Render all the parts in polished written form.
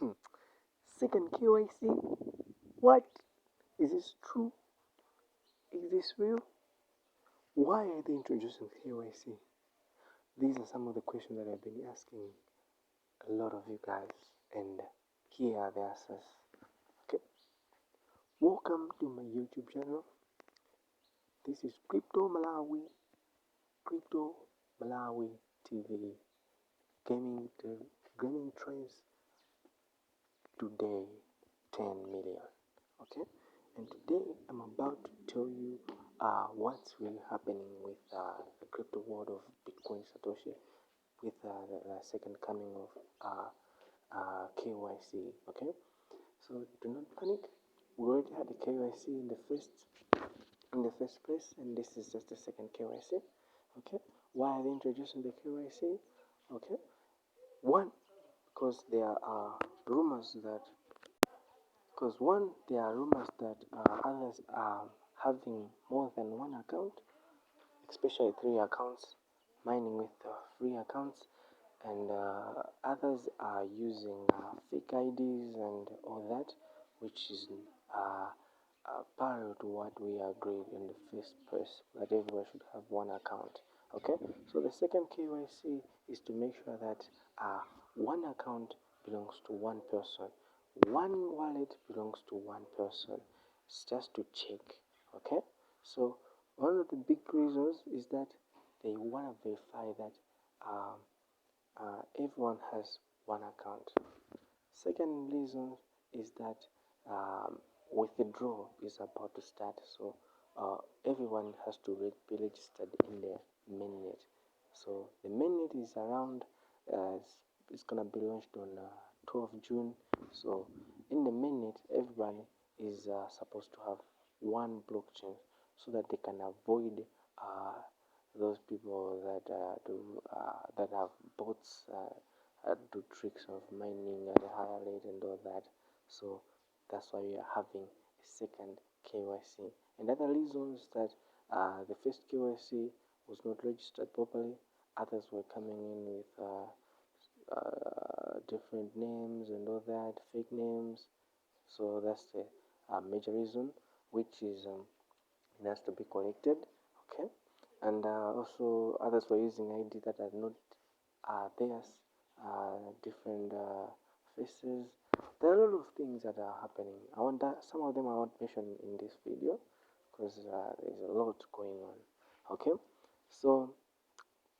Second KYC? What? Is this true? Is this real? Why are they introducing KYC? These are some of the questions that I've been asking a lot of you guys, and here are the answers. Okay, welcome to my YouTube channel. This is Crypto Malawi TV, gaming trends today 10 million. Okay, and today I'm about to tell you what's really happening with the crypto world of Bitcoin Satoshi, with the second coming of KYC. Okay, so do not panic. We already had the KYC in the first place, and this is just the second KYC. Okay, why are they introducing the KYC? Okay, one, because there are rumors that others are having more than one account, especially 3 accounts, mining with 3 accounts, and others are using fake IDs and all that, which is parallel to what we agreed in the first place, that everyone should have one account. Okay, so the second KYC is to make sure that one account belongs to one person, one wallet belongs to one person. It's just to check. Okay, so one of the big reasons is that they want to verify that everyone has one account. Second reason is that withdrawal is about to start, so everyone has to be registered in the MainNet. So the MainNet is around, it's gonna be launched on 12th June. So in the MainNet, everybody is supposed to have one blockchain, so that they can avoid those people that have bots, do tricks of mining at a higher rate and all that. So that's why we are having a second KYC. And other reasons that the first KYC was not registered properly. Others were coming in with different names and all that, fake names. So that's the major reason, which is it has to be corrected. Okay, and also others were using ID that are not theirs, different faces. There are a lot of things that are happening. Some of them I won't mention in this video because there's a lot going on. Okay, so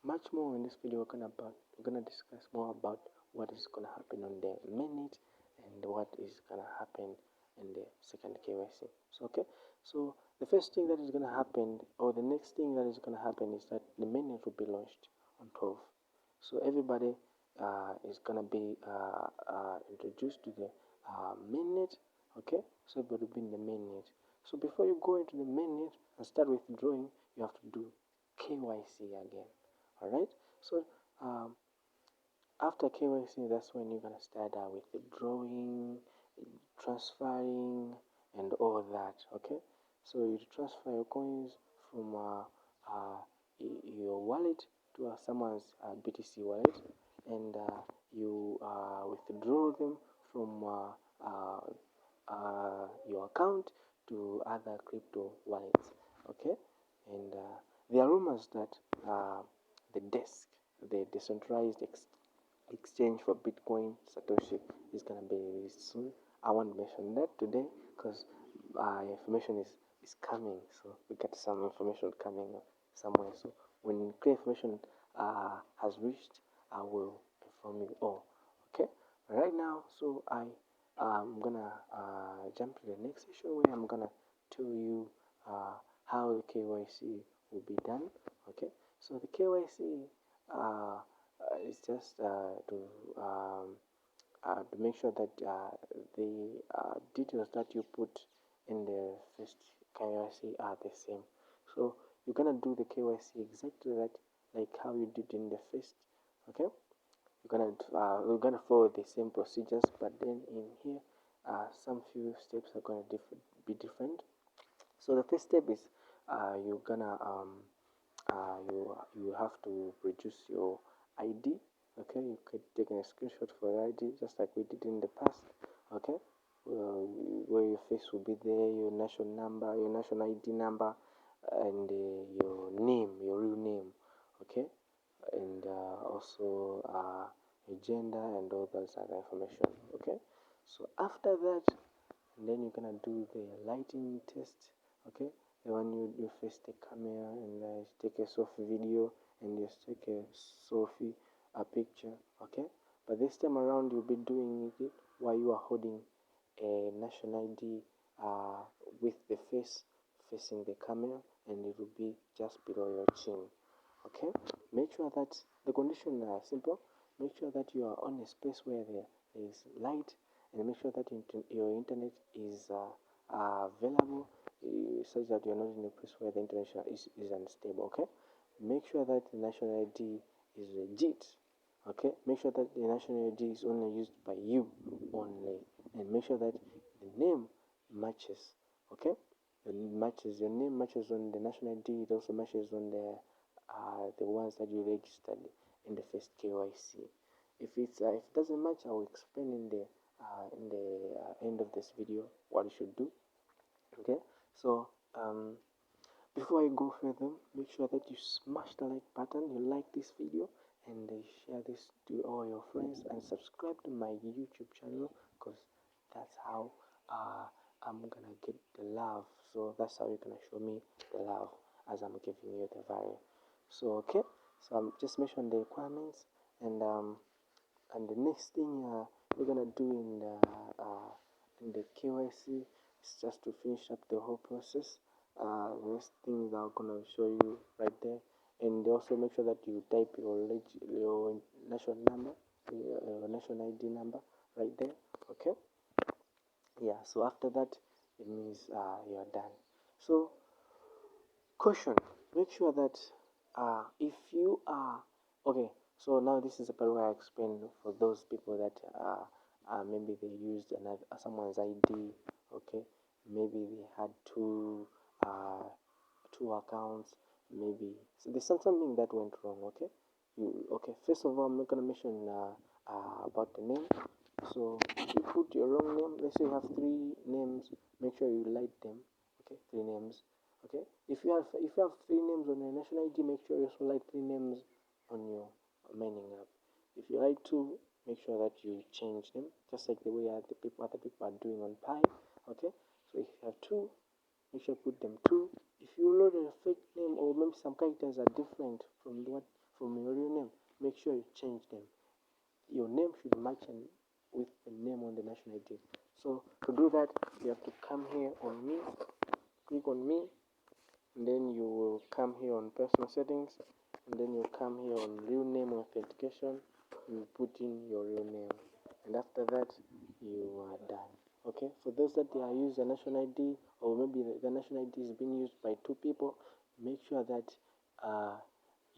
much more in this video we're gonna discuss more about what is gonna happen on the mainnet and what is gonna happen in the second KYC. So okay, so the first thing that is gonna happen, or the next thing that is gonna happen, is that the mainnet will be launched on 12. So everybody is gonna be introduced to the mainnet. Okay, so everybody will be in the mainnet. So before you go into the mainnet and start withdrawing, you have to do KYC again. Alright, so after KYC, that's when you're gonna start withdrawing, transferring, and all that. Okay, so you transfer your coins from your wallet to someone's BTC wallet, and you withdraw them from your account to other crypto wallets. Okay, and there are rumors that the decentralized exchange for Bitcoin Satoshi is gonna be released soon. I won't mention that today because information is coming. So we got some information coming somewhere. So when clear information has reached, I will inform you all. Okay. Right now, so I'm gonna jump to the next session where I'm gonna tell you how the KYC will be done. Okay. So the KYC is just to make sure that the details that you put in the first KYC are the same. So you're gonna do the KYC exactly like how you did in the first. Okay, we're gonna follow the same procedures, but then in here some few steps are gonna be different. So the first step is you're gonna you have to produce your ID. Okay, you could take a screenshot for your ID just like we did in the past. Okay, where your face will be there, your national number, your national ID number, and your name, your real name. Okay, and also your gender and all those other information. Okay, so after that, and then you're gonna do the lighting test. Okay, the one you first take camera and take a selfie video and just take a selfie a picture. Okay, but this time around you'll be doing it while you are holding a national ID with the face facing the camera, and it will be just below your chin. Okay, make sure that the conditions are simple. Make sure that you are on a space where there is light, and make sure that your internet is available, such that you're not in a place where the internet is unstable. Okay, make sure that the national ID is legit. Okay, make sure that the national ID is only used by you only, and make sure that the name matches. Okay, it matches, your name matches on the national ID. It also matches on the ones that you registered in the first KYC. If it doesn't match, I will explain in the end of this video what you should do. Okay, so before I go further, make sure that you smash the like button, you like this video, and share this to all your friends, and subscribe to my YouTube channel, because that's how I'm gonna get the love. So that's how you're gonna show me the love, as I'm giving you the value. So okay, so I'm just mention the requirements, and the next thing we're gonna do in the KYC is just to finish up the whole process. The next things I'm gonna show you right there, and also make sure that you type your national number, your national ID number right there. Okay, yeah. So after that, it means you are done. So caution, make sure that if you are okay, so now this is the part where I explain for those people that maybe they used another someone's ID. Okay, maybe they had two accounts, maybe, so there's something that went wrong. Okay, okay, first of all, I'm not gonna mention about the name. So if you put your wrong name, let's say you have three names, make sure you light them. Okay, three names. Okay, if you have three names on your national ID, make sure you also write three names on your mining app. If you write two, make sure that you change them, just like the way other people are doing on Pi. Okay, so if you have two, make sure you put them two. If you load a fake name, or maybe some characters are different from your real name, make sure you change them. Your name should match with the name on the national ID. So to do that, you have to come here on me, click on me, and then you will come here on personal settings, and then you come here on real name authentication. You put in your real name, and after that you are done. Okay, for those that they are using a national ID, or maybe the national ID is being used by two people, make sure that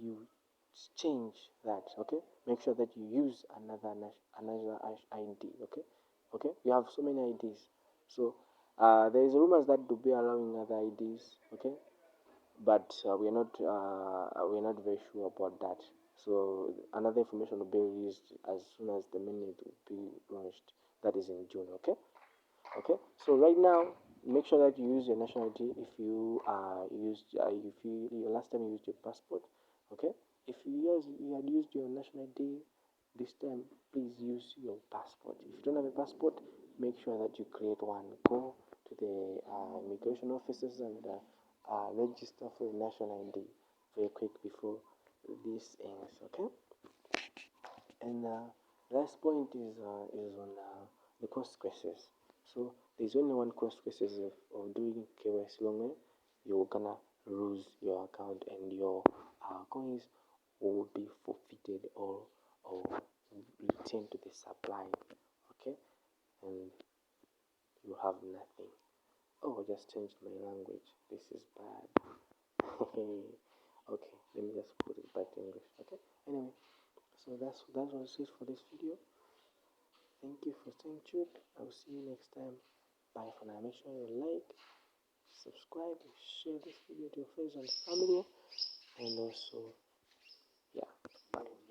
you change that. Okay, make sure that you use another ID. Okay, you have so many IDs, so there is rumors that to be allowing other IDs. Okay, but we're not very sure about that. So another information will be released as soon as the mainnet will be launched. That is in June. Okay. Okay. So right now, make sure that you use your national ID. If you if you your last time you used your passport. Okay. If you had used your national ID this time, please use your passport. If you don't have a passport, make sure that you create one. Go to the immigration offices and register for your national ID very quick before this ends. Okay. And last point is on the consequences. So there's only one consequences of doing KYC long way. You're gonna lose your account, and your coins will be forfeited or returned to the supply. Okay, and you have nothing. Oh, I just changed my language. This is bad. Okay, let me just put it back to English. Okay. Anyway, so that's what it is for this video. Thank you for staying tuned. I will see you next time. Bye for now. Make sure you like, subscribe, share this video to your friends and family, and also, yeah, bye.